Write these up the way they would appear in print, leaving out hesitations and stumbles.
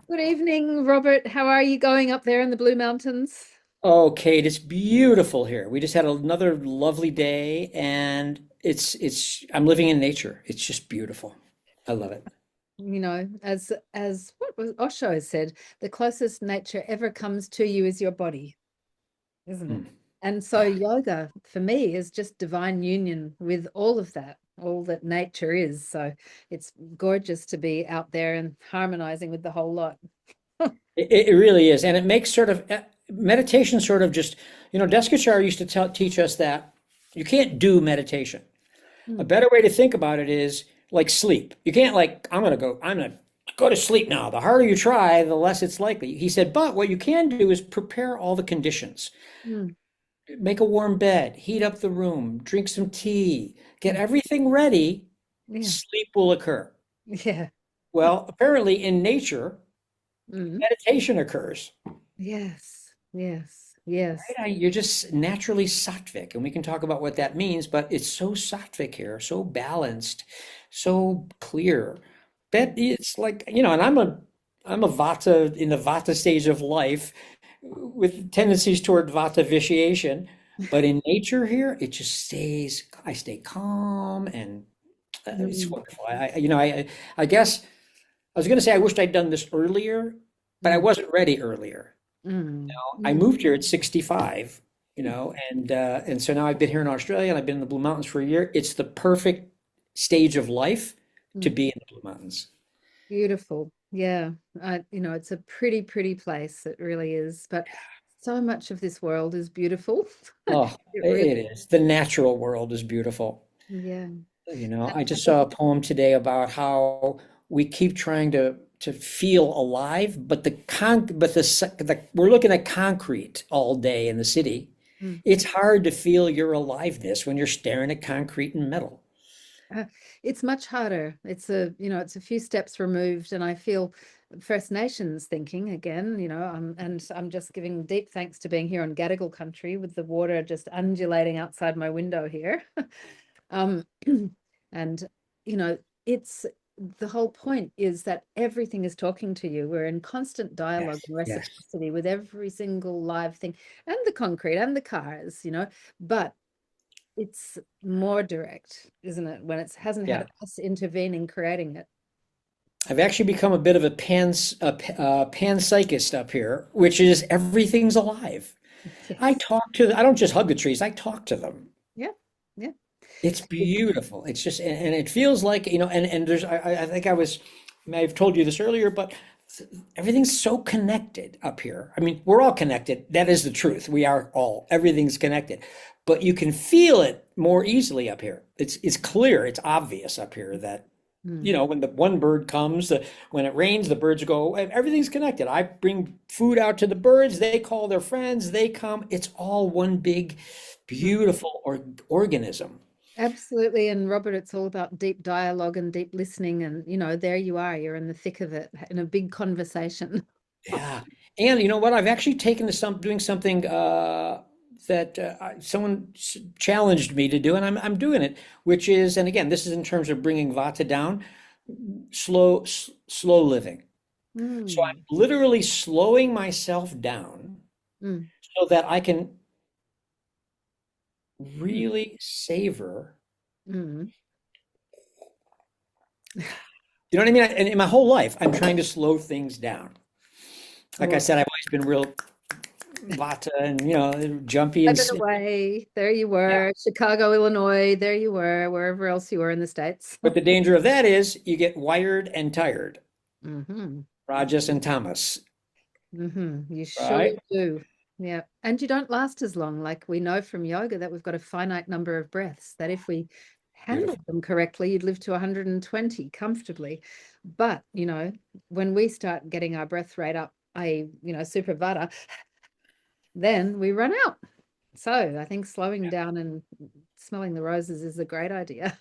Good evening, Robert. How are you going up there in the Blue Mountains? Oh, Kate, it's beautiful here. We just had another lovely day and it's I'm living in nature. It's just beautiful. I love it. As what was Osho said, the closest nature ever comes to you is your body, isn't it? Mm. And so yoga for me is just divine union with all of that, all that nature is. So it's gorgeous to be out there and harmonizing with the whole lot. It really is. And it makes sort of meditation sort of just, Deskachar used to teach us that you can't do meditation. A Mm, better way to think about it is like sleep. You can't like, I'm gonna go to sleep now. The harder you try, the less it's likely. He said, but what you can do is prepare all the conditions. mm, Make a warm bed, heat up the room, drink some tea, get mm. everything ready, Yeah, sleep will occur. yeah. Well, apparently in nature, Mm. meditation occurs. Yes, yes, yes. Right? You're just naturally sattvic, and we can talk about what that means, but it's so sattvic here, so balanced, so clear. That it's like, and I'm a Vata in the Vata stage of life with tendencies toward Vata vitiation. But in nature here, it just stays, I stay calm and it's Mm, wonderful. I guess I was going to say I wished I'd done this earlier, but I mm, wasn't ready earlier. mm, I mm. moved here at 65, and so now I've been here in Australia and I've been in the Blue Mountains for a year. It's the perfect stage of life to Mm. be in the Blue Mountains. Beautiful. Yeah. It's a pretty, pretty place. It really is. But so much of this world is beautiful. Oh, It really, it is. The natural world is beautiful. yeah. I just saw a poem today about how we keep trying to feel alive, but we're looking at concrete all day in the city. Mm. It's hard to feel your aliveness when you're staring at concrete and metal. Uh, it's much harder. It's a few steps removed, and I feel First Nations thinking again, and I'm just giving deep thanks to being here on Gadigal country with the water just undulating outside my window here. Um, and it's the whole point is that everything is talking to you. We're in constant dialogue Yes, and yes. reciprocity with every single live thing and the concrete and the cars, but it's more direct, isn't it? When it hasn't Yeah. had us intervening, creating it. I've actually become a bit of a panpsychist up here, which is everything's alive. Yes. I don't just hug the trees, I talk to them. Yeah. Yeah. It's beautiful. It's just, and it feels like, and I think may have told you this earlier, but everything's so connected up here. I mean, we're all connected. That is the truth. Everything's connected, but you can feel it more easily up here. It's clear, it's obvious up here that, Mm. when the one bird comes, when it rains, the birds go, everything's connected. I bring food out to the birds, they call their friends, they come. It's all one big, Mm. beautiful organism. Absolutely. And Robert, it's all about deep dialogue and deep listening. And, there you are, you're in the thick of it in a big conversation. Yeah. And you know what? I've actually taken to doing something that someone challenged me to do, and I'm doing it, which is, and again, this is in terms of bringing Vata down, slow living. So I'm Mm. literally slowing myself down Mm. so that I can Mm. really savor. Mm. You know what I mean? And in my whole life, I'm trying to slow things down. Like I Oh, said, I've always been real Vata and jumpy and type it snippy. away. There you Yeah. were, Chicago, Illinois. There you were, wherever else you were in the States. But the danger of that is you get wired and tired, Hmm. Rajas and Tamas, You surely right? do. Yeah. And you don't last as long. Like we know from yoga that we've got a finite number of breaths, that if we handled Beautiful. them correctly, you'd live to 120 comfortably. But, when we start getting our breath rate up, super vata, then we run out. So I think slowing down and smelling the roses is a great idea.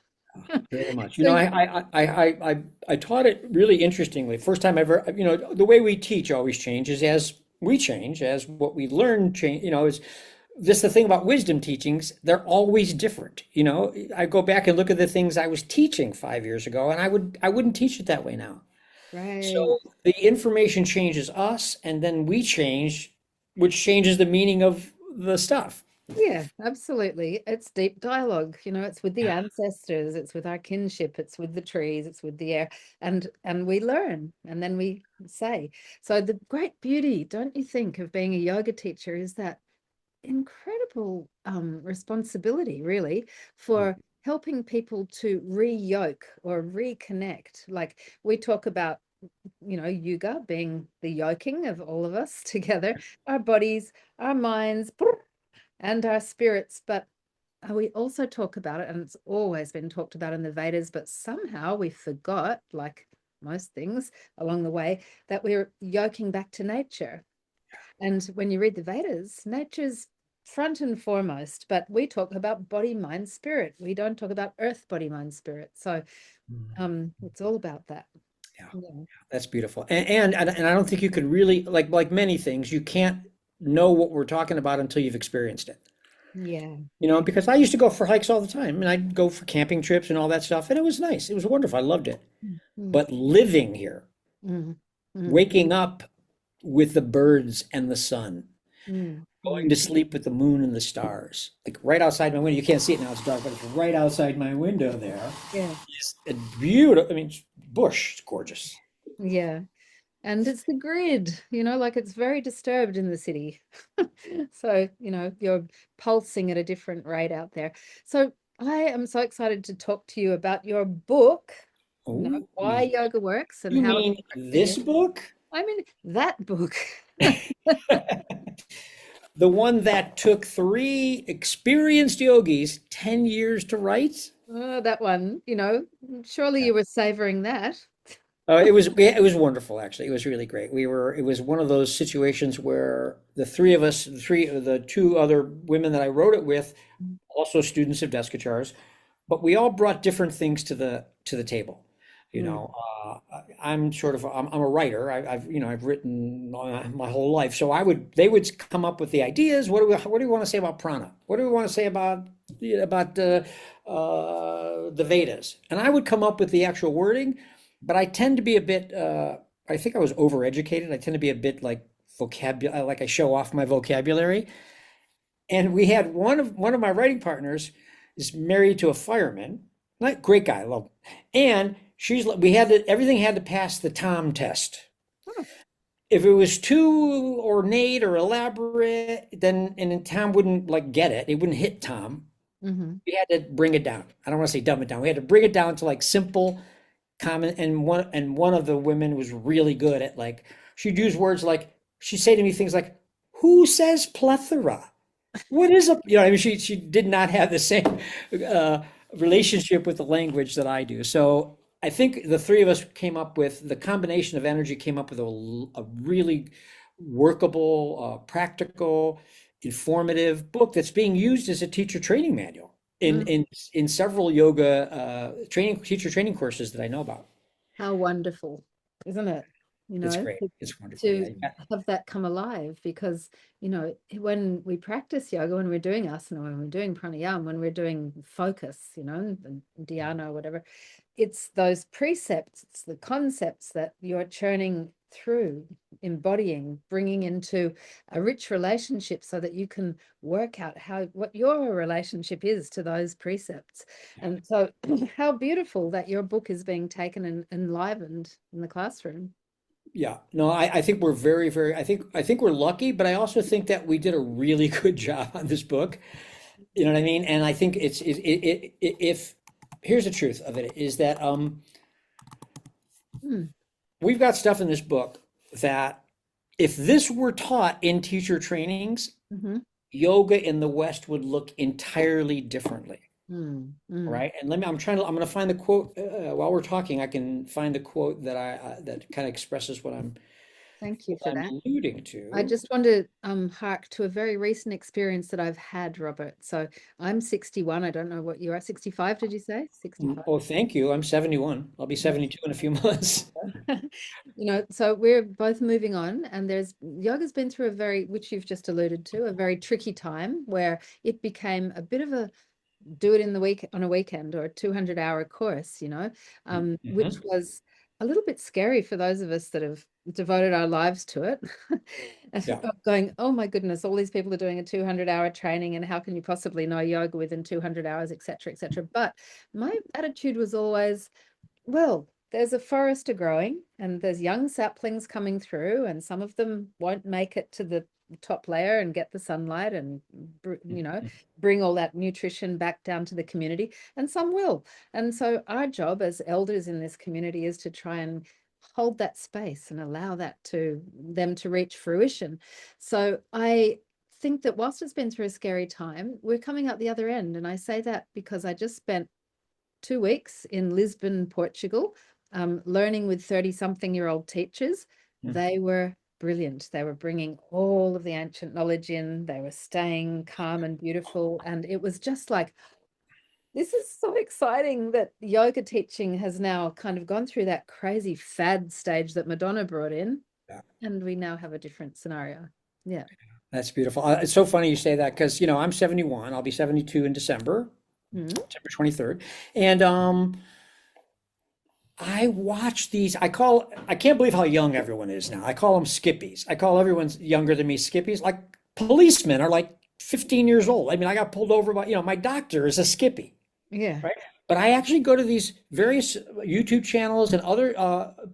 Very much. So, I taught it really interestingly. First time ever, the way we teach always changes as we change, as what we learn change, is this the thing about wisdom teachings, they're always different. I go back and look at the things I was teaching 5 years ago, and I wouldn't teach it that way now. Right. So the information changes us, and then we change, which changes the meaning of the stuff. Yeah, absolutely. It's deep dialogue, it's with the ancestors, it's with our kinship, it's with the trees, it's with the air, and we learn and then we say. So the great beauty, don't you think, of being a yoga teacher is that incredible responsibility, really, for helping people to re-yoke or reconnect. Like we talk about, yoga being the yoking of all of us together, our bodies, our minds, and our spirits. But we also talk about it, and it's always been talked about in the Vedas, but somehow we forgot, like most things along the way, that we're yoking back to nature. And when you read the Vedas, nature's front and foremost, but we talk about body, mind, spirit. We don't talk about earth, body, mind, spirit. So it's all about that. Yeah, Yeah. that's beautiful. And I don't think you could really, like many things, you can't know what we're talking about until you've experienced it. Yeah. Because I used to go for hikes all the time, and I'd go for camping trips and all that stuff, and it was nice. It was wonderful. I loved it. Mm, But living here, mm, mm, waking up with the birds and the sun, mm, going mm. to sleep with the moon and the stars, like right outside my window. You can't see it now, it's dark, but it's right outside my window there. Yeah. It's a beautiful, I mean, it's bush, it's gorgeous. Yeah. And it's the grid, like it's very disturbed in the city. So, you're pulsing at a different rate out there. So I am so excited to talk to you about your book, Oh, why yoga works and you how it's mean worked for this you. book? I mean, that book. The one that took three experienced yogis 10 years to write? Oh, that one, surely you were savoring that. It was wonderful, actually. It was really great. It was one of those situations where the three of us, the two other women that I wrote it with, also students of Deskachars, but we all brought different things to the table. You Mm, know, I'm a writer. I've written my whole life. So they would come up with the ideas. What do we want to say about prana? What do we want to say about the Vedas? And I would come up with the actual wording, but I tend to be a bit. I think I was overeducated. I tend to be a bit like vocabulary, like I show off my vocabulary. And we had one of my writing partners is married to a fireman, like great guy, I love him. And everything had to pass the Tom test. oh, If it was too ornate or elaborate, and then Tom wouldn't like get it. It wouldn't hit Tom. mhm, We had to bring it down. I don't want to say dumb it down. We had to bring it down to like simple, common. And one of the women was really good at like she'd use words like she'd say to me things like, "Who says plethora?" What is a, I mean, she did not have the same uh, relationship with the language that I do. So I think the three of us came up with the combination of energy, came up with a really workable, practical, informative book that's being used as a teacher training manual in mm. in in several yoga training teacher training courses that I know about. How wonderful, isn't it? You It's know, great. to, It's wonderful. to Yeah. have that come alive because, when we practice yoga, when we're doing asana, when we're doing pranayama, when we're doing focus, and dhyana or whatever, it's those precepts, it's the concepts that you're churning through, embodying, bringing into a rich relationship so that you can work out what your relationship is to those precepts. And so how beautiful that your book is being taken and enlivened in the classroom. Yeah, no, I think we're very, very, I think we're lucky, but I also think that we did a really good job on this book. You know what I mean? And I think if here's the truth of it is that Mm, we've got stuff in this book that if this were taught in teacher trainings, mhm, yoga in the West would look entirely differently, mm, mm. right? And I'm going to find the quote while we're talking. I can find the quote that kind of expresses what I'm Thank you what for I'm that. alluding I to. just want to hark to a very recent experience that I've had, Robert. So I'm 61. I don't know what you are. 65, did you say? 65. Oh, thank you. I'm 71. I'll be 72 in a few months. So we're both moving on, and there's yoga's been through which you've just alluded to, a very tricky time where it became a bit of a do it in the week on a weekend or a 200-hour course, which Mhm. was a little bit scary for those of us that have devoted our lives to it. And Yeah. going, oh my goodness, all these people are doing a 200-hour training, and how can you possibly know yoga within 200 hours, etc., etc. But my attitude was always, well, there's a forest growing and there's young saplings coming through, and some of them won't make it to the top layer and get the sunlight and bring all that nutrition back down to the community, and some will. And so our job as elders in this community is to try and hold that space and allow that to them to reach fruition. So I think that whilst it's been through a scary time, we're coming out the other end. And I say that because I just spent 2 weeks in Lisbon, Portugal, learning with 30-something-year-old teachers. Mm. They were brilliant. They were bringing all of the ancient knowledge in. They were staying calm and beautiful. And it was just like, this is so exciting that yoga teaching has now kind of gone through that crazy fad stage that Madonna brought in. Yeah. And we now have a different scenario. Yeah. That's beautiful. It's so funny you say that because, I'm 71. I'll be 72 in December, Mm. September 23rd. And I watch these. I can't believe how young everyone is now. I call them skippies. I call everyone's younger than me skippies. Like policemen are like 15 years old. I mean, I got pulled over by, my doctor is a skippy, Yeah. right? But I actually go to these various YouTube channels and other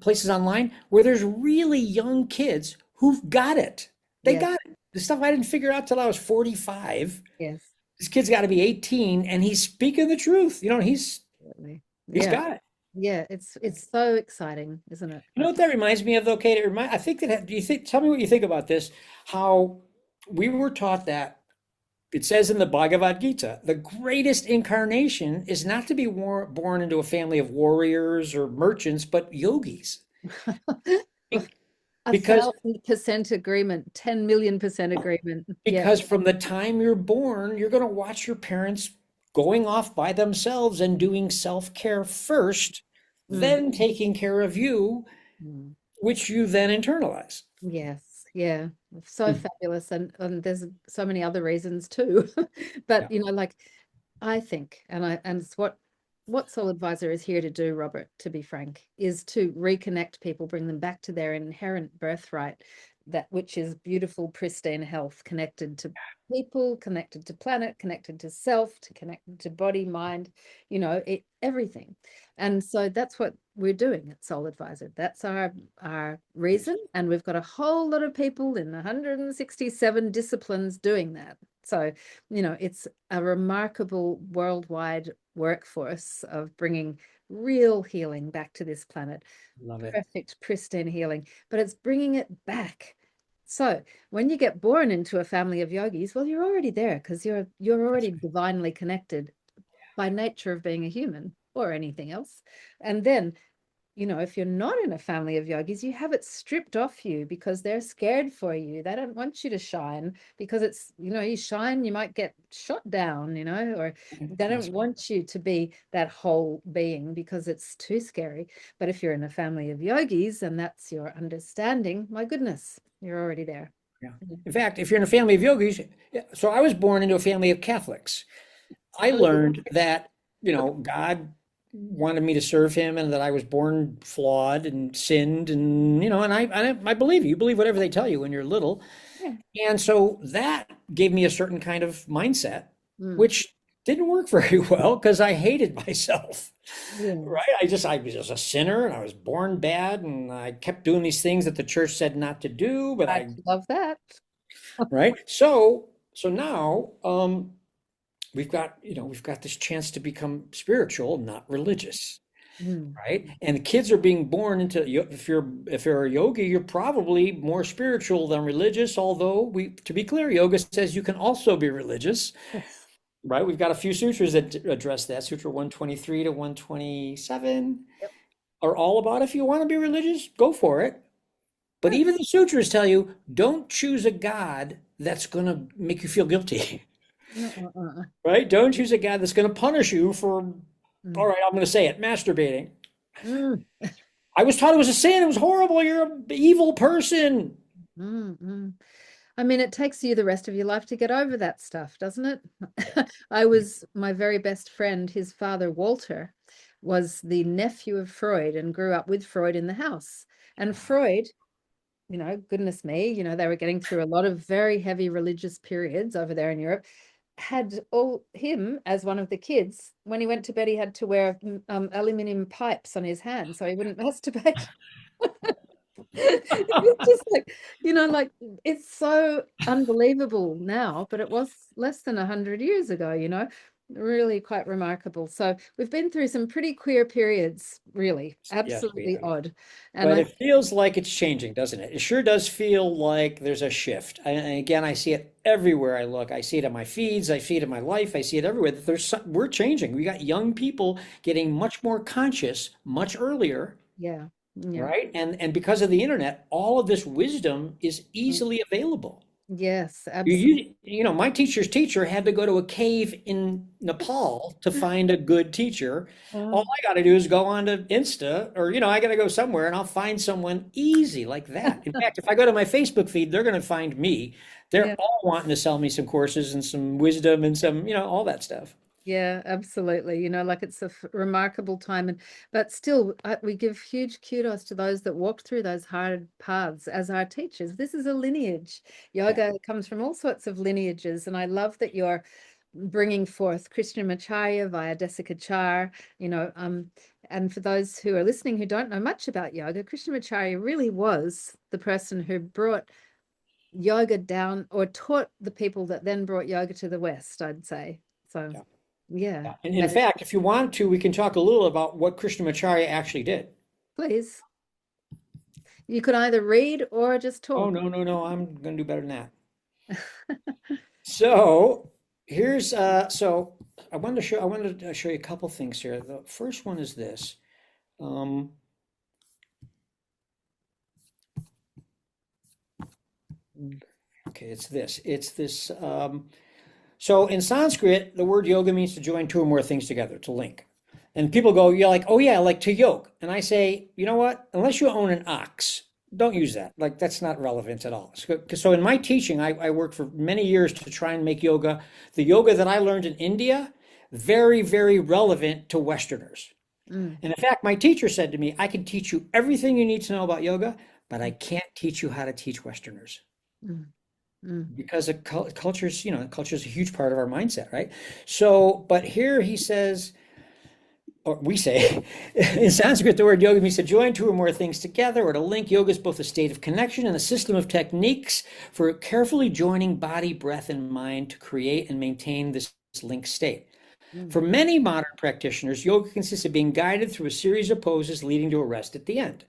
places online where there's really young kids who've got it. They Yes. got it. The stuff I didn't figure out till I was 45. Yes. This kid's got to be 18 and he's speaking the truth. Absolutely. He's Yeah. got it. Yeah. It's so exciting, isn't it? You know what that reminds me of, though, Kate? I think that, do you think, tell me what you think about this, how we were taught that it says in the Bhagavad Gita, the greatest incarnation is not to be born into a family of warriors or merchants, but yogis. Be- A Because 1,000% agreement, 10 million% agreement. Yeah. because from the time you're born, you're going to watch your parents going off by themselves and doing self-care first, Mm, then taking care of you, mm. which you then internalize. Yes. Yeah. So Mm. fabulous. And there's so many other reasons too. Yeah. But like I think, and it's what Soul Advisor is here to do, Robert, to be frank, is to reconnect people, bring them back to their inherent birthright, that which is beautiful, pristine health, connected to people, connected to planet, connected to self, to connected to body, mind, everything. And so that's what we're doing at Soul Advisor. That's our reason. And we've got a whole lot of people in 167 disciplines doing that. So, it's a remarkable worldwide workforce of bringing real healing back to this planet. Love it. Perfect, pristine healing, but it's bringing it back. So when you get born into a family of yogis, well, you're already there because you're already divinely connected by nature of being a human or anything else. And then if you're not in a family of yogis, you have it stripped off you because they're scared for you. They don't want you to shine because it's, you shine, you might get shot down, or they That's don't want you to be that whole being because it's too scary. But if you're in a family of yogis and that's your understanding, my goodness, you're already there. Yeah. In fact, if you're in a family of yogis, so I was born into a family of Catholics. I learned that, God wanted me to serve him and that I was born flawed and sinned and I believe you believe whatever they tell you when you're little. Yeah. And so that gave me a certain kind of mindset, Mm. which didn't work very well because I hated myself. Yeah. Right? I was just a sinner and I was born bad and I kept doing these things that the church said not to do, but I love that. right? So now we've got this chance to become spiritual, not religious, Mm. right? And the kids are being born into if you're a yogi, you're probably more spiritual than religious, although to be clear, yoga says you can also be religious, Yes. right? We've got a few sutras that address that. Sutra 123 to 127 Yep. are all about if you want to be religious, go for it. But Right. even the sutras tell you don't choose a god that's going to make you feel guilty. Right? Don't choose a God that's going to punish you for, all Mm. right, I'm going to say it, masturbating. Mm. I was taught it was a sin. It was horrible. You're an evil person. Mm. Mm. I mean, it takes you the rest of your life to get over that stuff, doesn't it? Yeah. I was my very best friend, his father, Walter. was the nephew of Freud and grew up with Freud in the house. And Freud, goodness me, they were getting through a lot of very heavy religious periods over there in Europe. Had all him as one of the kids. When he went to bed, he had to wear aluminium pipes on his hands so he wouldn't masturbate. It was just like, like it's so unbelievable now, but it was less than 100 years ago, really quite remarkable. So we've been through some pretty queer periods, really, Yes, we absolutely have. odd. And But I, it feels like it's changing, doesn't it? It sure does feel like there's a shift. And again, I see it everywhere I look. I see it in my feeds, I see it in my life, I see it everywhere. That we're changing. We got young people getting much more conscious much earlier, yeah, yeah, right? And because of the internet, all of this wisdom is mm, easily available. yes, absolutely. My teacher's teacher had to go to a cave in Nepal to find a good teacher. All I got to do is go on to Insta or, I got to go somewhere and I'll find someone easy like that. In fact, if I go to my Facebook feed, they're going to find me. They're Yeah. all wanting to sell me some courses and some wisdom and some, all that stuff. Yeah, absolutely. Like it's a remarkable time, but still, we give huge kudos to those that walked through those hard paths as our teachers. This is a lineage. Yeah. Yoga comes from all sorts of lineages, and I love that you're bringing forth Krishnamacharya via Desikachar. And for those who are listening who don't know much about yoga, Krishnamacharya really was the person who brought yoga down or taught the people that then brought yoga to the West, I'd say. So. Yeah. Yeah, Yeah. And in fact, if you want to, we can talk a little about what Krishnamacharya actually did. please. You could either read or just Oh, talk. no, no, no. I'm going to do better than that. So so I wanted to show you a couple things here. The first one is this. Um, okay, it's this. It's this. So in Sanskrit, the word yoga means to join two or more things together, to link. And people go, you're like, oh yeah, like to yoke. And I say, you know what? Unless you own an ox, don't use that. Like that's not relevant at all. So in my teaching, I worked for many years to try and make yoga, the yoga that I learned in India, very, very relevant to Westerners. Mm, And in fact, my teacher said to me, I can teach you everything you need to know about yoga, but I can't teach you how to teach Westerners mm, mm, because of culture's, culture is a huge part of our mindset, right? So, but here he says, or we say, in Sanskrit, the word yoga means to join two or more things together or to link. Yoga is both a state of connection and a system of techniques for carefully joining body, breath, and mind to create and maintain this linked state. mm, For many modern practitioners, yoga consists of being guided through a series of poses leading to a rest at the end.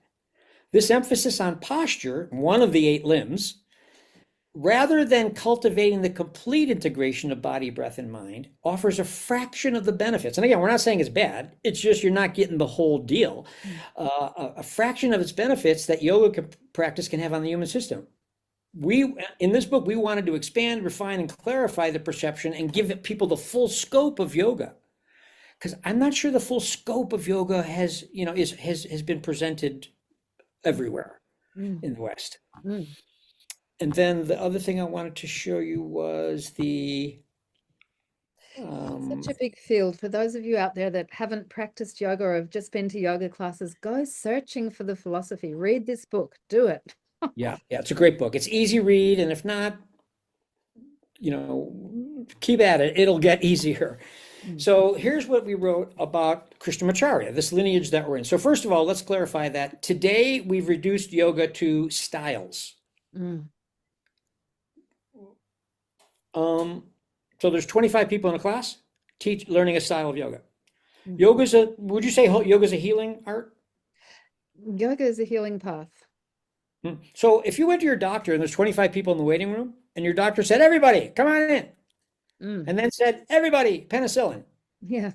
This emphasis on posture, one of the eight limbs, rather than cultivating the complete integration of body, breath, and mind, offers a fraction of the benefits. And again, we're not saying it's bad, it's just you're not getting the whole deal. mm, A fraction of its benefits that yoga practice can have on the human system. In this book, we wanted to expand, refine, and clarify the perception and give people the full scope of yoga. Because I'm not sure the full scope of yoga has been presented everywhere mm, in the West. mm. And then the other thing I wanted to show you was It's um, such a big field. For those of you out there that haven't practiced yoga or have just been to yoga classes, go searching for the philosophy. Read this book. Do it. yeah, it's a great book. It's easy read, and if not, keep at it. It'll get easier. Mm, So here's what we wrote about Krishnamacharya, this lineage that we're in. So first of all, let's clarify that today we've reduced yoga to styles. mm, Um, so there's 25 people in a class learning a style of yoga. mm. Would you say yoga's a healing art? Yoga is a healing path. So if you went to your doctor and there's 25 people in the waiting room and your doctor said, everybody, come on in, Mm, and then said, everybody, penicillin, yeah.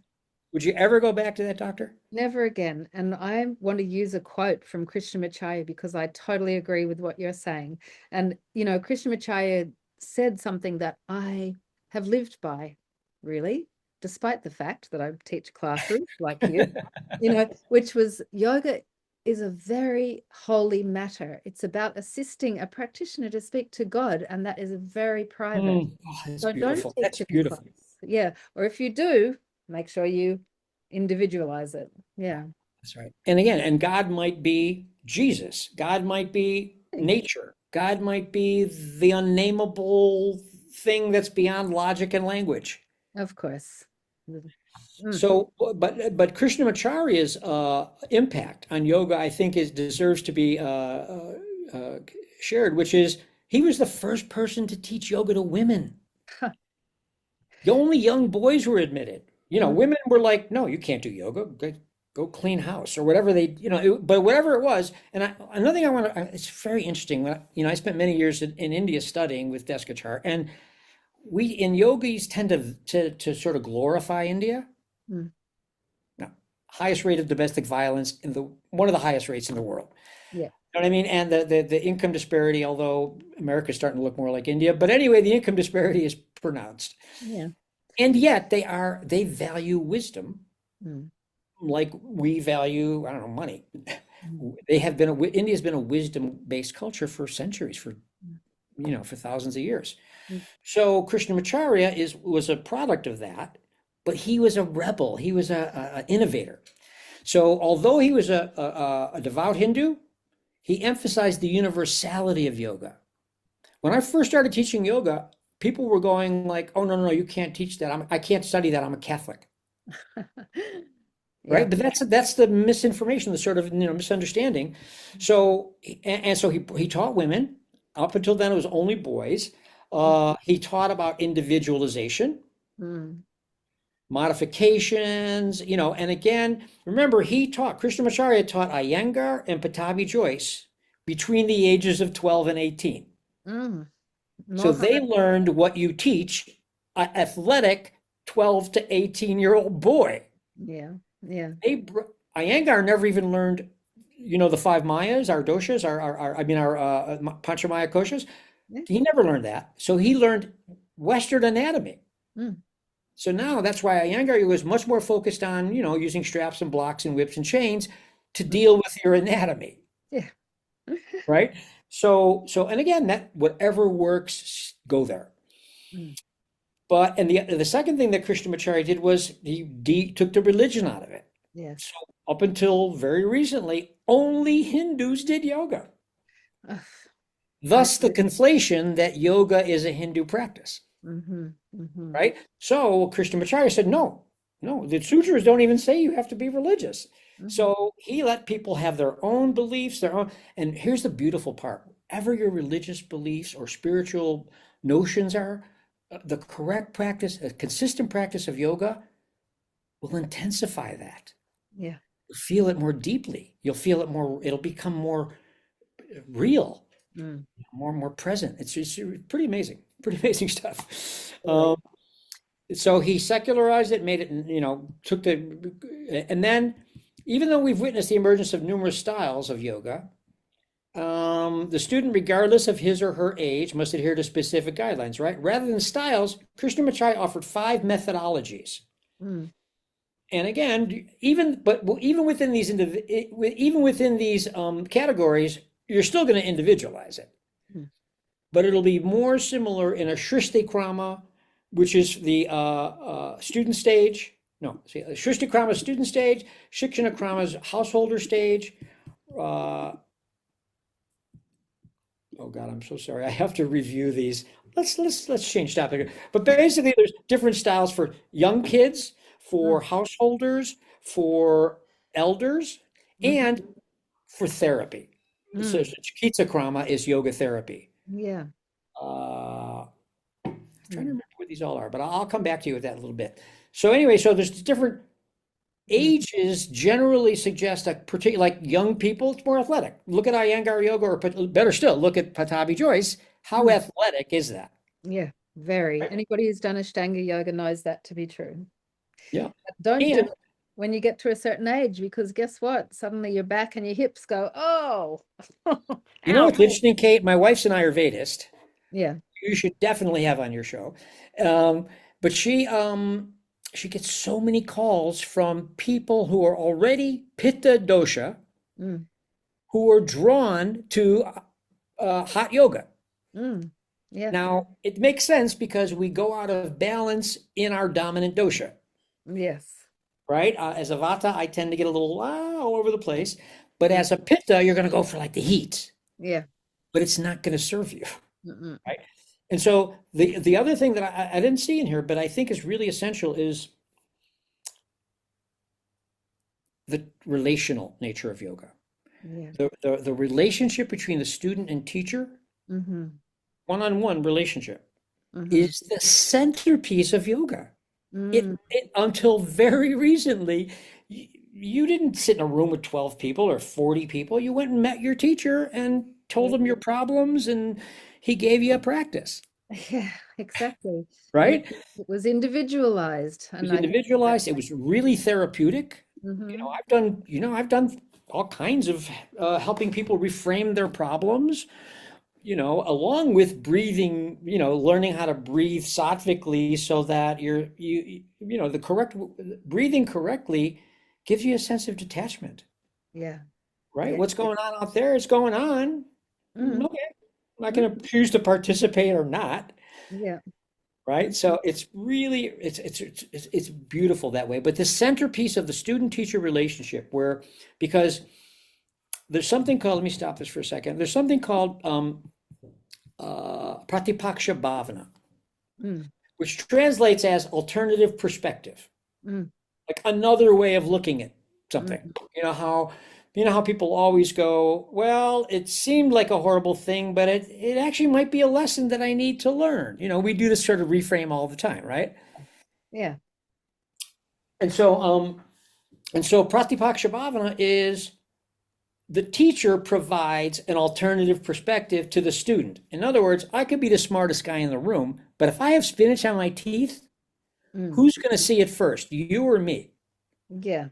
would you ever go back to that doctor? Never again. And I want to use a quote from Krishnamacharya because I totally agree with what you're saying. And, Krishnamacharya said something that I have lived by, really, despite the fact that I teach classes like you, which was yoga is a very holy matter. It's about assisting a practitioner to speak to God, and that is very private. Oh, that's So don't beautiful. teach That's in beautiful. class. Yeah. Or if you do, make sure you individualize it. Yeah. That's right. And again, and God might be Jesus. God might be Hey, nature. God might be the unnameable thing that's beyond logic and language. of course. Mm, So, but Krishnamacharya's impact on yoga, I think, is deserves to be shared, which is he was the first person to teach yoga to women. huh, Only young boys were admitted. mm, Women were like, no, you can't do yoga. Go clean house or whatever they, but whatever it was. And another thing I want to, it's very interesting. I spent many years in India studying with Deskachar, and we in yogis tend to sort of glorify India. mm, Now, highest rate of domestic violence one of the highest rates in the world. yeah. You know what I mean? And the income disparity, although America's starting to look more like India, but anyway, the income disparity is pronounced. Yeah. And yet they value wisdom Mm, like we value, I don't know, money. mm, India's been a wisdom-based culture for centuries, for thousands of years. mm, So Krishnamacharya was a product of that, but he was a rebel. He was a innovator. So although he was a devout Hindu, he emphasized the universality of yoga. When I first started teaching yoga, people were going like, "Oh, no, no, no, you can't teach that. I can't study that. I'm a Catholic." yeah. Right? But that's the misinformation, the sort of misunderstanding. So so he taught women. Up until then, it was only boys. He taught about individualization, Mm, modifications, and again, remember Krishnamacharya taught Iyengar and Patabi Joyce between the ages of 12 and 18. mm. So More they learned what you teach an athletic 12 to 18-year-old boy. yeah. Yeah. Iyengar never even learned, the five mayas, our doshas, our Panchamaya koshas. Yeah. He never learned that. So he learned Western anatomy. Mm, So now that's why Iyengar was much more focused on, using straps and blocks and whips and chains to mm, deal with your anatomy, yeah. right? And again, that whatever works, go there. Mm, And the second thing that Krishnamacharya did was he took the religion out of it. yes. So up until very recently, only Hindus did yoga. Ugh, I Thus the conflation that yoga is a Hindu practice, mm-hmm, mm-hmm, right? So Krishnamacharya said, no, no, the sutras don't even say you have to be religious. mm-hmm. So he let people have their own beliefs, and here's the beautiful part. Whatever your religious beliefs or spiritual notions are, the correct practice, a consistent practice of yoga will intensify that. Yeah. You'll feel it more deeply. You'll feel it more, it'll become more real, Mm, more present. It's pretty amazing stuff. really. So he secularized it, made it, and then even though we've witnessed the emergence of numerous styles of yoga, the student, regardless of his or her age, must adhere to specific guidelines, right? Rather than styles, Krishnamacharya offered 5 methodologies. Mm, And again, even within these categories, you're still going to individualize it. mm, But it'll be more similar in a Shrishti Krama, which is the student stage. No, see, Shrishti Krama student stage, Shikshana Krama's householder stage. Uh, oh God, I'm so sorry. I have to review these. Let's change topic. But basically, there's different styles for young kids, mm, for householders, for elders, mm, and for therapy. So mm. Chikitsa Krama is yoga therapy. Yeah. Uh, trying to Mm, remember what these all are, but I'll come back to you with that a little bit. So anyway, so there's different mm, ages generally suggest a particular, like young people, it's more athletic. Look at Iyengar Yoga, or better still, look at Patabi Joyce. How mm. athletic is that? Yeah. Very. Right? Anybody who's done Ashtanga yoga knows that to be true. Yeah. Don't do And it when you get to a certain age, because guess what? Suddenly your back and your hips go, oh, what's ow. interesting, Kate? My wife's an Ayurvedist. Yeah. You should definitely have on your show. Um, but she gets so many calls from people who are already Pitta dosha, Mm, who are drawn to hot yoga. mm. Yeah. Now, it makes sense because we go out of balance in our dominant dosha. Yes. right? As a Vata, I tend to get a little all over the place. But Mm. as a Pitta, you're going to go for like the heat, Yeah. but it's not going to serve you, Mm-mm. right? And so the other thing that I didn't see in here, but I think is really essential is the relational nature of yoga. Yeah. The relationship between the student and teacher, Mm-hmm. one-on-one relationship, Mm-hmm. is the centerpiece of yoga. Mm. It until very recently, you didn't sit in a room with 12 people or 40 people. You went and met your teacher and told Yeah. him your problems, and he gave you a practice, Yeah, exactly. And right? it was individualized. It was And I think that, individualized. It was really therapeutic. mm-hmm. I've done all kinds of helping people reframe their problems, along with breathing, learning how to breathe sattvically so that the correct breathing correctly gives you a sense of detachment, Yeah. right? Yeah. What's going on out there is going on. Mm-hmm. Okay, I'm not going to choose to participate or not, Yeah. right? So it's really it's beautiful that way. But the centerpiece of the student-teacher relationship, where because there's something called, let me stop this for a second. There's something called Pratipaksha Bhavana, Mm. which translates as alternative perspective, Mm. like another way of looking at something. Mm. You know how people always go, well, it seemed like a horrible thing, but it actually might be a lesson that I need to learn. We do this sort of reframe all the time, right? Yeah. And so Pratipaksha Bhavana is the teacher provides an alternative perspective to the student. In other words, I could be the smartest guy in the room, but if I have spinach on my teeth, Mm. who's going to see it first, you or me? Yeah.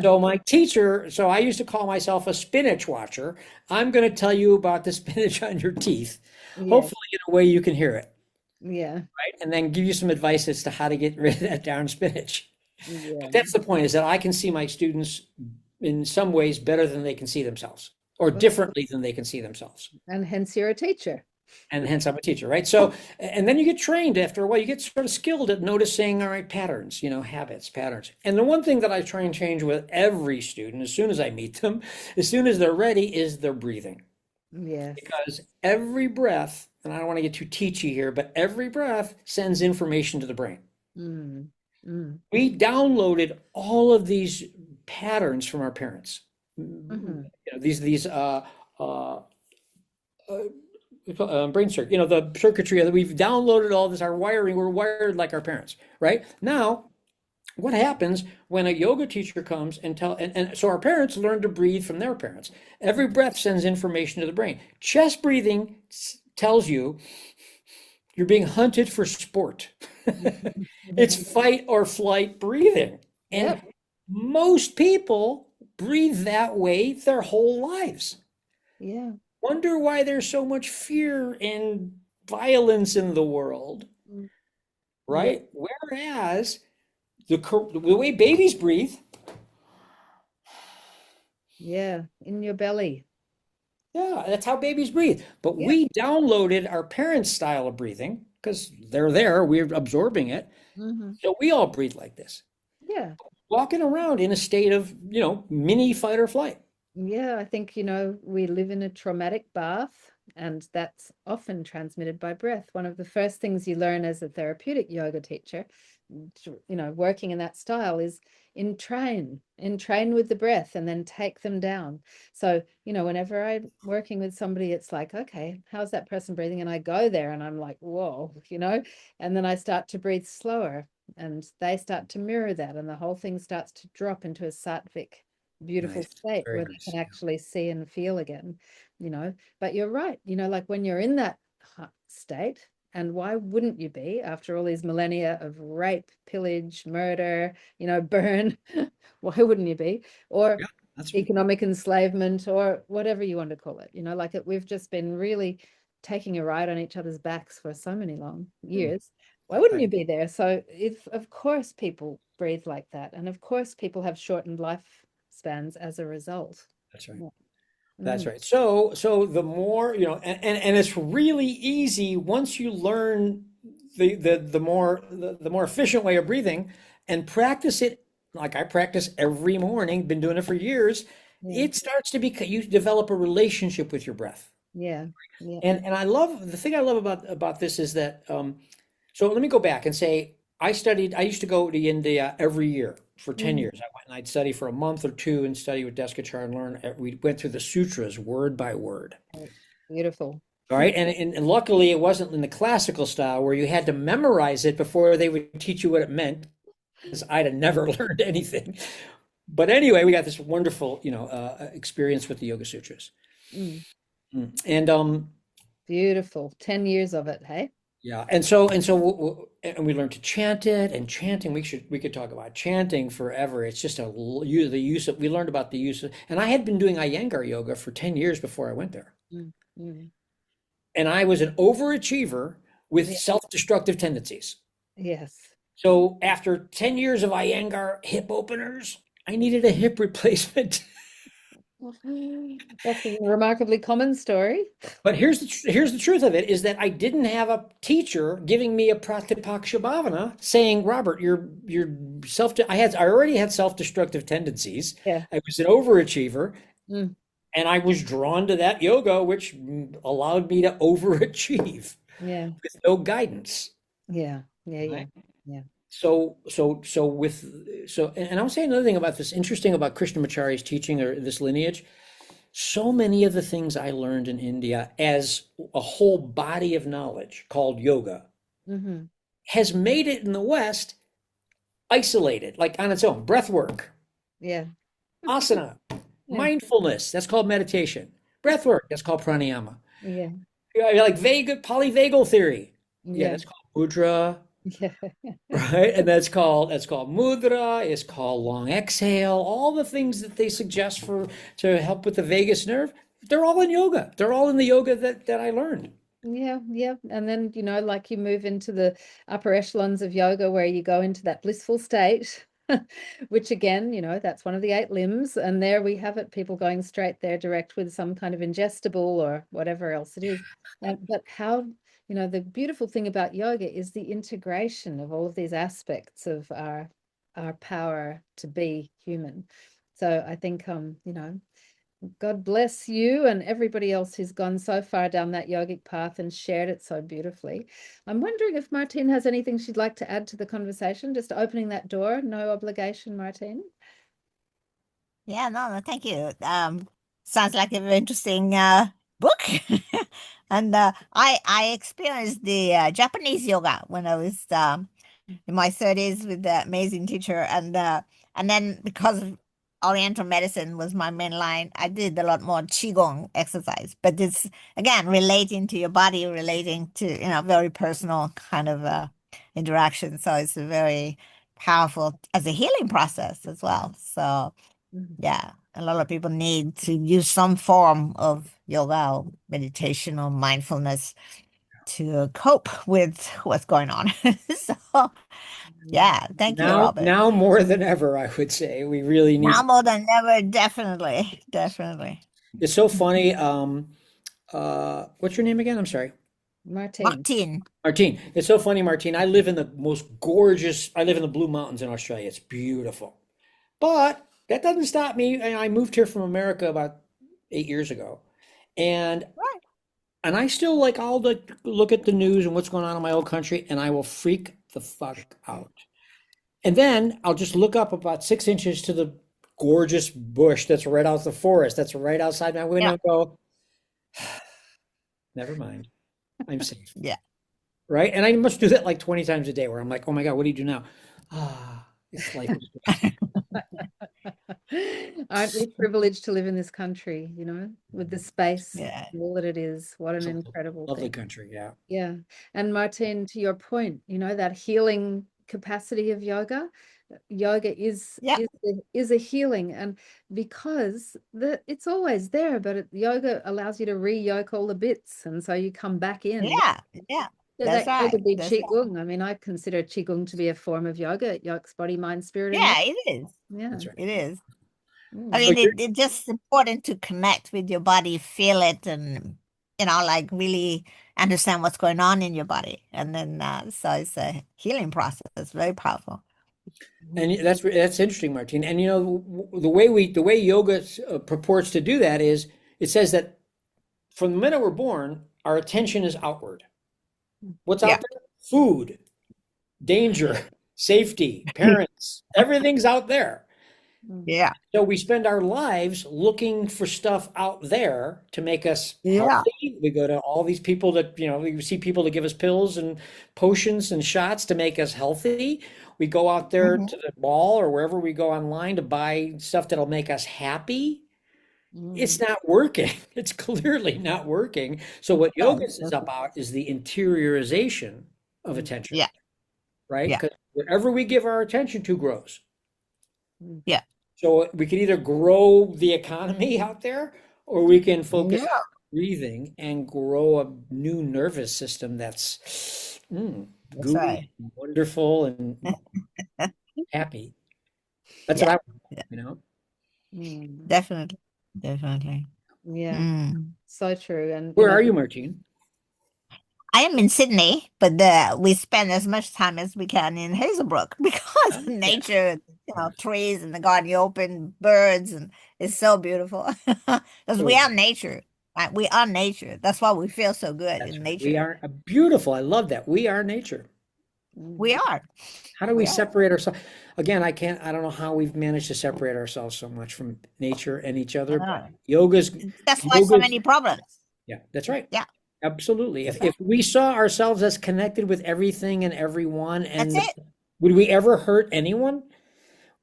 So I used to call myself a spinach watcher. I'm going to tell you about the spinach on your teeth, Yeah. hopefully in a way you can hear it, Yeah. right? And then give you some advice as to how to get rid of that darn spinach. But Yeah. that's the point, is that I can see my students in some ways better than they can see themselves, or Well, differently than they can see themselves. and hence you're a teacher. And hence I'm a teacher, right? So, and then you get trained after a while, you get sort of skilled at noticing, all right, patterns, habits, patterns. And the one thing that I try and change with every student as soon as I meet them, as soon as they're ready, is their breathing. Yes. Because every breath, and I don't want to get too teachy here, but every breath sends information to the brain. Mm. Mm. We downloaded all of these patterns from our parents. Mm-hmm. These uh, brain circuit, the circuitry that we've downloaded, all this, our wiring, we're wired like our parents, right? Now, what happens when a yoga teacher comes and so our parents learn to breathe from their parents. Every breath sends information to the brain. Chest breathing tells you you're being hunted for sport. It's fight or flight breathing. And Yep. most people breathe that way their whole lives. Yeah. Wonder why there's so much fear and violence in the world, Mm. Yeah. right? Whereas the way babies breathe, Yeah. In your belly. yeah, that's how babies breathe. But Yep. we downloaded our parents' style of breathing because they're there, we're absorbing it. Mm-hmm. So we all breathe like this, Yeah. walking around in a state of, mini fight or flight. Yeah, I think, we live in a traumatic bath, and that's often transmitted by breath. One of the first things you learn as a therapeutic yoga teacher, working in that style, is in train with the breath and then take them down. So, whenever I'm working with somebody, it's like, okay, how's that person breathing? And I go there and I'm like, whoa, and then I start to breathe slower and they start to mirror that, and the whole thing starts to drop into a sattvic beautiful Nice. state Very where they nice. can actually see and feel again. But you're right, like when you're in that state, and why wouldn't you be after all these millennia of rape, pillage, murder, burn? Why wouldn't you be? Or Yeah, that's economic enslavement, or whatever you want to call it, we've just been really taking a ride on each other's backs for so many long hmm, years. Why wouldn't I- you be there? So if of course people breathe like that, and of course people have shortened lifespans as a result. that's right. Yeah. That's Mm. right. So the more, and it's really easy once you learn the more efficient way of breathing and practice it like I practice every morning, been doing it for years, Yeah. it starts to be, you develop a relationship with your breath. Yeah. Yeah. And I love, the thing I love about this is that, so let me go back and say, I used to go to India every year for 10 Mhm. years. I went and I'd study for a month or two and study with Deskachar and learn. We went through the sutras word by word. Oh, beautiful. All right. And luckily, it wasn't in the classical style where you had to memorize it before they would teach you what it meant, because I'd have never learned anything. But anyway, we got this wonderful, experience with the Yoga Sutras. Mm, And beautiful. 10 years of it, hey? yeah, and we learned to chant it, and chanting. We could talk about chanting forever. It's just the use of, we learned about the use of, and I had been doing Iyengar yoga for 10 years before I went there. Mm, mm. And I was an overachiever with Yeah. self-destructive tendencies. Yes. So after 10 years of Iyengar hip openers, I needed a hip replacement. That's a remarkably common story. But here's the truth of it, is that I didn't have a teacher giving me a Pratipaksha Bhavana saying, Robert, you're I already had self-destructive tendencies. Yeah. I was an overachiever, Mm, and I was drawn to that yoga, which allowed me to overachieve yeah. with no guidance. Yeah. Yeah. Yeah. Right? Yeah. And I was saying another thing about this interesting about Krishnamacharya's teaching, or this lineage. So many of the things I learned in India as a whole body of knowledge called yoga Hmm. has made it in the West isolated, like on its own. Breath work, Yeah. asana, Yeah. mindfulness, that's called meditation. Breath work, that's called pranayama. Yeah. Yeah, like polyvagal theory. Yeah, Yeah. that's called mudra, Yeah. right? And that's called mudra, it's called long exhale, all the things that they suggest for to help with the vagus nerve, they're all in yoga. They're all in the yoga that I learned. Yeah, yeah. And then, like you move into the upper echelons of yoga where you go into that blissful state, which again, that's one of the eight limbs. And there we have it, people going straight there direct with some kind of ingestible or whatever else it is. But how, the beautiful thing about yoga is the integration of all of these aspects of our power to be human. So I think, God bless you and everybody else who's gone so far down that yogic path and shared it so beautifully. I'm wondering if Martine has anything she'd like to add to the conversation, just opening that door, no obligation, Martine. Yeah, no, thank you. Sounds like a very interesting book. And I experienced the Japanese yoga when I was in my 30s with the amazing teacher, and then because of Oriental medicine was my main line, I did a lot more qigong exercise. But it's again relating to your body, relating to very personal kind of interaction. So it's a very powerful as a healing process as well. So. Mhm. Yeah, a lot of people need to use some form of yoga or meditation or mindfulness to cope with what's going on. So, yeah, thank you, Robert. Now more than ever, I would say we really need. Now more than ever, definitely, definitely. It's so funny. What's your name again? I'm sorry. Martine. Martin. Martine. It's so funny, Martine. I live in the Blue Mountains in Australia. It's beautiful. But that doesn't stop me. And I moved here from America about 8 years ago. And Right. and I still I'll look at the news and what's going on in my old country, and I will freak the fuck out. And then I'll just look up about 6 inches to the gorgeous bush that's right out the forest, that's right outside my window, Yeah. and go, never mind. I'm safe. Yeah. Right? And I must do that like 20 times a day where I'm like, oh my God, what do you do now? Ah, it's life is good. Aren't we privileged to live in this country, with the space, Yeah. all that it is? What an It's a incredible lovely thing. country. Yeah. Yeah. And Martine, to your point, that healing capacity of yoga Yeah. is a healing, and because it's always there, but yoga allows you to re-yoke all the bits, and so you come back in. Yeah. Yeah. That's That right. could be That's right. qigong. I mean, I consider qigong to be a form of yoga. It yokes body, mind, spirit, and Yeah, mind. it is. Yeah. That's right. It is. I Mm. So mean, it's just important to connect with your body, feel it, and like really understand what's going on in your body. And then, so it's a healing process. It's very powerful. And that's interesting, Martine. And the way yoga purports to do that is it says that from the minute we're born, our attention is outward. What's Yeah. out there? Food, danger, safety, parents, everything's out there. Yeah. So we spend our lives looking for stuff out there to make us Yeah. healthy. We go to all these people that, we see people to give us pills and potions and shots to make us healthy. We go out there Hmm. to the mall or wherever we go online to buy stuff that'll make us happy. It's not working. It's clearly not working. So what yoga No. is about is the interiorization of Mm. attention, Yeah. right? Yeah. Because whatever we give our attention to grows. Mm. Yeah. So we can either grow the economy out there, or we can focus Yeah. on breathing and grow a new nervous system that's That's gooey, right. and wonderful, and happy. That's Yeah. what I want, Yeah. you know? Mm. Definitely. Definitely. Yeah, Mm. so true. And Where are you, Martine? I am in Sydney, but we spend as much time as we can in Hazelbrook because Oh, yeah. nature, trees and the garden, you open birds, and it's so beautiful. Because we So are nature. Right? We are nature. That's why we feel so good that's in right. We nature. are beautiful. I love that. We are nature. We Mm. are. How do we We are. separate ourselves? Again, I don't know how we've managed to separate ourselves so much from nature and each I other, but know. yoga's, That's why so yoga's, many problems. yeah, that's right. Yeah, Absolutely. that's If right. we saw ourselves as connected with everything and everyone, That's and it. would we ever hurt anyone?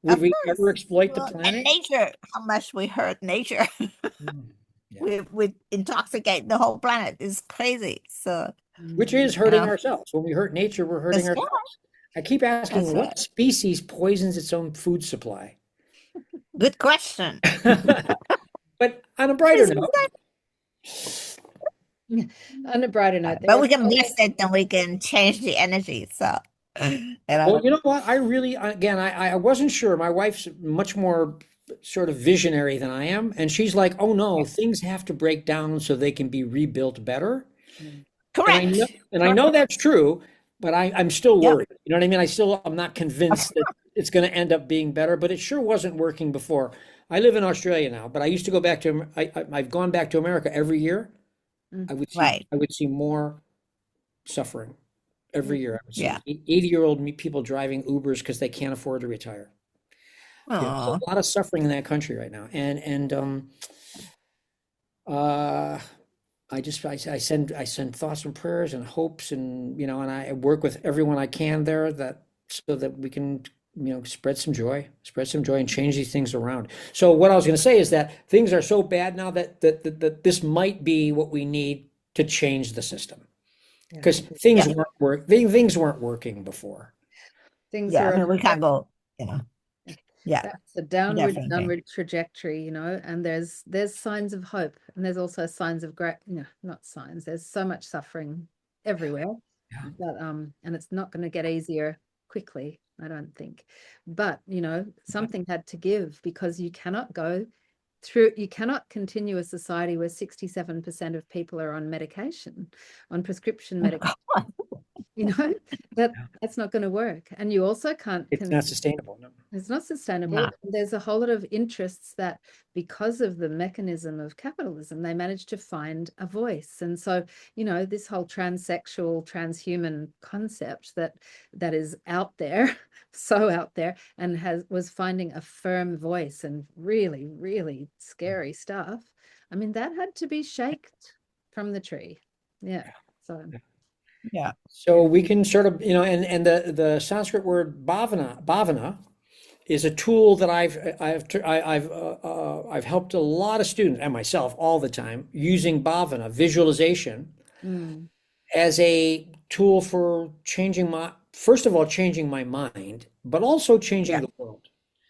Would Of we ever course. exploit the Well, and planet? nature, how much we hurt nature. Mm, yeah. We intoxicate the whole planet. It's crazy. So, Which is Mm. you hurting know, ourselves. When we hurt nature, we're hurting that's yeah, ourselves. I keep asking, that's right. what species poisons its own food supply? Good question. But on a brighter note, On a brighter note, there But are we can so bless it and we can change the energy. So, well, you know what? I really, again, I wasn't sure. My wife's much more sort of visionary than I am. And she's like, oh no, things have to break down so they can be rebuilt better. Mm. correct. And I Correct. know that's true, but I'm still Yep. worried. You know what I mean? I'm not convinced that it's going to end up being better, but it sure wasn't working before. I live in Australia now, but I used to go back to, I've gone back to America every year. Mm. Right. I would see more suffering every Mm. year. I would Yeah. see 80-year-old people driving Ubers because they can't afford to retire. There's Oh, a lot of suffering in that country right now. Uh, I send thoughts and prayers and hopes, and and I work with everyone I can there, that so that we can spread some joy and change these things around. So what I was going to say is that things are so bad now that this might be what we need to change the system, Yeah. because yeah. things weren't working before. Things Yeah. I are on mean, we can't go, yeah, that's a downward definitely. trajectory, and there's signs of hope, and there's also signs of great, not signs, there's so much suffering everywhere, Yeah. but and it's not going to get easier quickly, I don't think. But something had to give, because you cannot continue a society where 67% of people are on medication, on prescription medication. you know that's not going to work. And you also can't It's not sustainable. No. it's not sustainable. No. There's a whole lot of interests that, because of the mechanism of capitalism, they manage to find a voice. And so, this whole transsexual, transhuman concept that is out there, so out there, and was finding a firm voice, and really, really scary stuff. I mean, that had to be shaked from the tree. Yeah. So Yeah. So we can sort of, and the Sanskrit word bhavana is a tool that I've helped a lot of students and myself all the time using bhavana, visualization, mm, as a tool for first of all, changing my mind, but also changing Yeah. the world.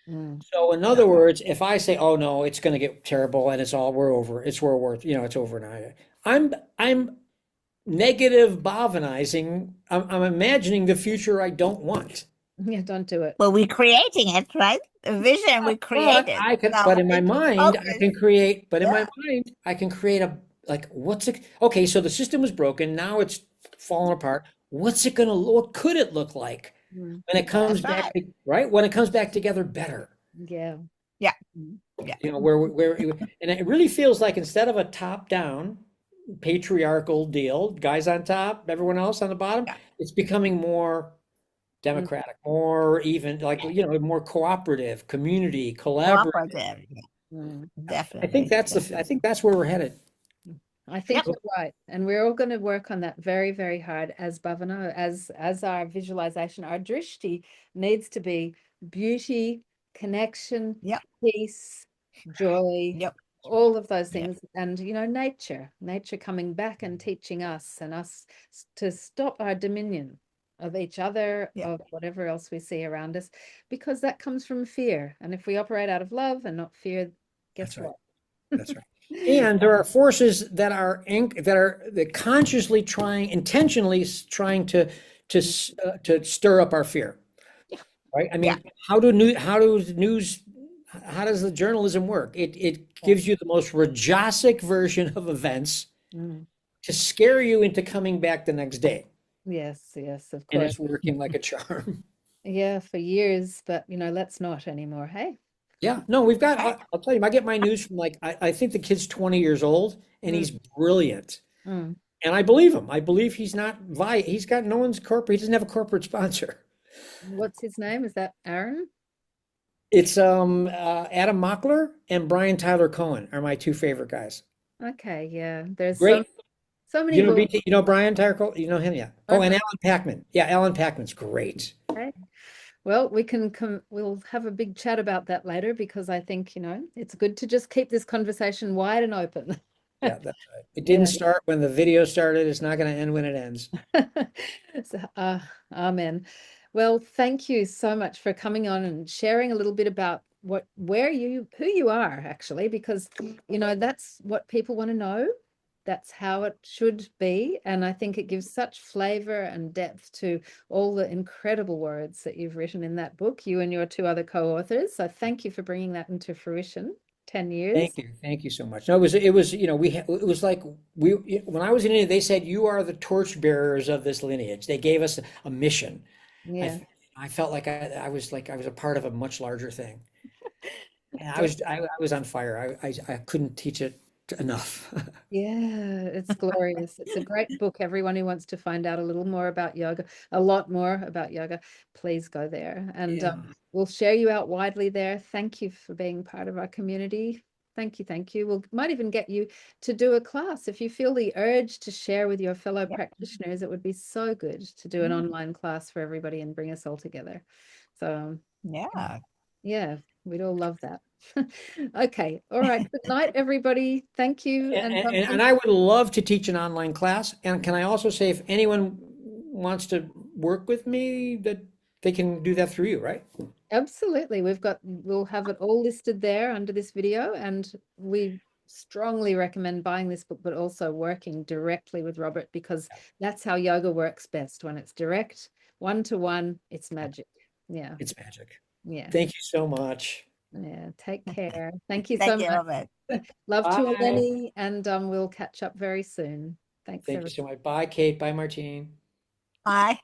mm, So in Yeah. other words, if I say, oh no, it's going to get terrible and we're over, it's World War, it's over now. I'm negative bhavanizing. I'm imagining the future I don't want. yeah, don't do it. Well, we're creating it, right? The vision we But created. I can, So but in my if you mind, I focus, can create, but in my yeah. mind, I can create what's it? Okay, so the system was broken. Now it's falling apart. What could it look like? Mm. When it comes That's back right. to, right? When it comes back together better. Yeah. Yeah. Mm. Yeah. You know, and it really feels like instead of a top-down patriarchal deal, guys on top, everyone else on the bottom, Yeah. it's becoming more Mm. democratic, more even, like, you know, more cooperative, community, collaborative. Cooperative. Yeah. Mm. Definitely. I Definitely. think that's where we're headed. I Yep. think you're right. And we're all going to work on that very, very hard as Bhavana, as our visualization, our drishti needs to be beauty, connection, Yep. peace, joy, Yep. all of those Yep. things. And, you know, nature coming back and teaching us and us to stop our dominion of each other, Yep. of whatever else we see around us, because that comes from fear. And if we operate out of love and not fear, guess That's right. what? That's right. And there are forces that are that consciously intentionally trying to stir up our fear. Right? I Yeah. mean, how does the journalism work? It Yeah. gives you the most rajasic version of events Mm. to scare you into coming back the next day, Yes, yes, of and course. it's working like a charm. Yeah, for years, but you know, let's not anymore. Hey. Yeah, no, we've got. Right. I'll tell you, I get my news from like I think the kid's 20 years old, and Mm, he's brilliant. mm. And I believe him. I believe he's not he's got no one's corporate, he doesn't have a corporate sponsor. What's his name? Is that Aaron? It's Adam Mockler and Brian Tyler Cohen are my two favorite guys. Okay, yeah. There's Great. so many You know books. BT, you know Brian Tyler Cohen? You know him, yeah. Oh, and Okay. Alan Packman. Yeah, Alan Packman's great. Well, we can come, we'll have a big chat about that later because I think, you know, it's good to just keep this conversation wide and open. Yeah, that's right. It didn't Yeah. start when the video started. It's not going to end when it ends. So, amen. Well, thank you so much for coming on and sharing a little bit about who you are actually, because you know that's what people want to know. That's how it should be, and I think it gives such flavor and depth to all the incredible words that you've written in that book, you and your two other co-authors. So thank you for bringing that into fruition. 10 years. Thank you so much. No, you know, it was like when I was in India, they said you are the torch bearers of this lineage. They gave us a mission. Yeah. I felt like I was a part of a much larger thing. And Well, I was on fire. I couldn't teach it enough. yeah, it's glorious. It's a great book. Everyone who wants to find out a little more about yoga, a lot more about yoga, please go there. And Yeah. we'll share you out widely there. Thank you for being part of our community. Thank you. Thank you. We'll might even get you to do a class. If you feel the urge to share with your fellow Yep. practitioners, it would be so good to do an online class for everybody and bring us all together. So Yeah. yeah, we'd all love that. Okay. All right. Good night, everybody. Thank you. And And I would love to teach an online class. And can I also say, if anyone wants to work with me, that they can do that through you, right? absolutely. We'll have it all listed there under this video. And we strongly recommend buying this book, but also working directly with Robert because that's how yoga works best. When it's direct, one-to-one, it's magic. Yeah. It's magic. Yeah. Thank you so much. Yeah. Take care. Thank you so Thank you, much. Robert. Love to Bye. Eleni, and we'll catch up very soon. Thanks, Thank you everyone. so much. Bye, Kate. Bye, Martine. Bye.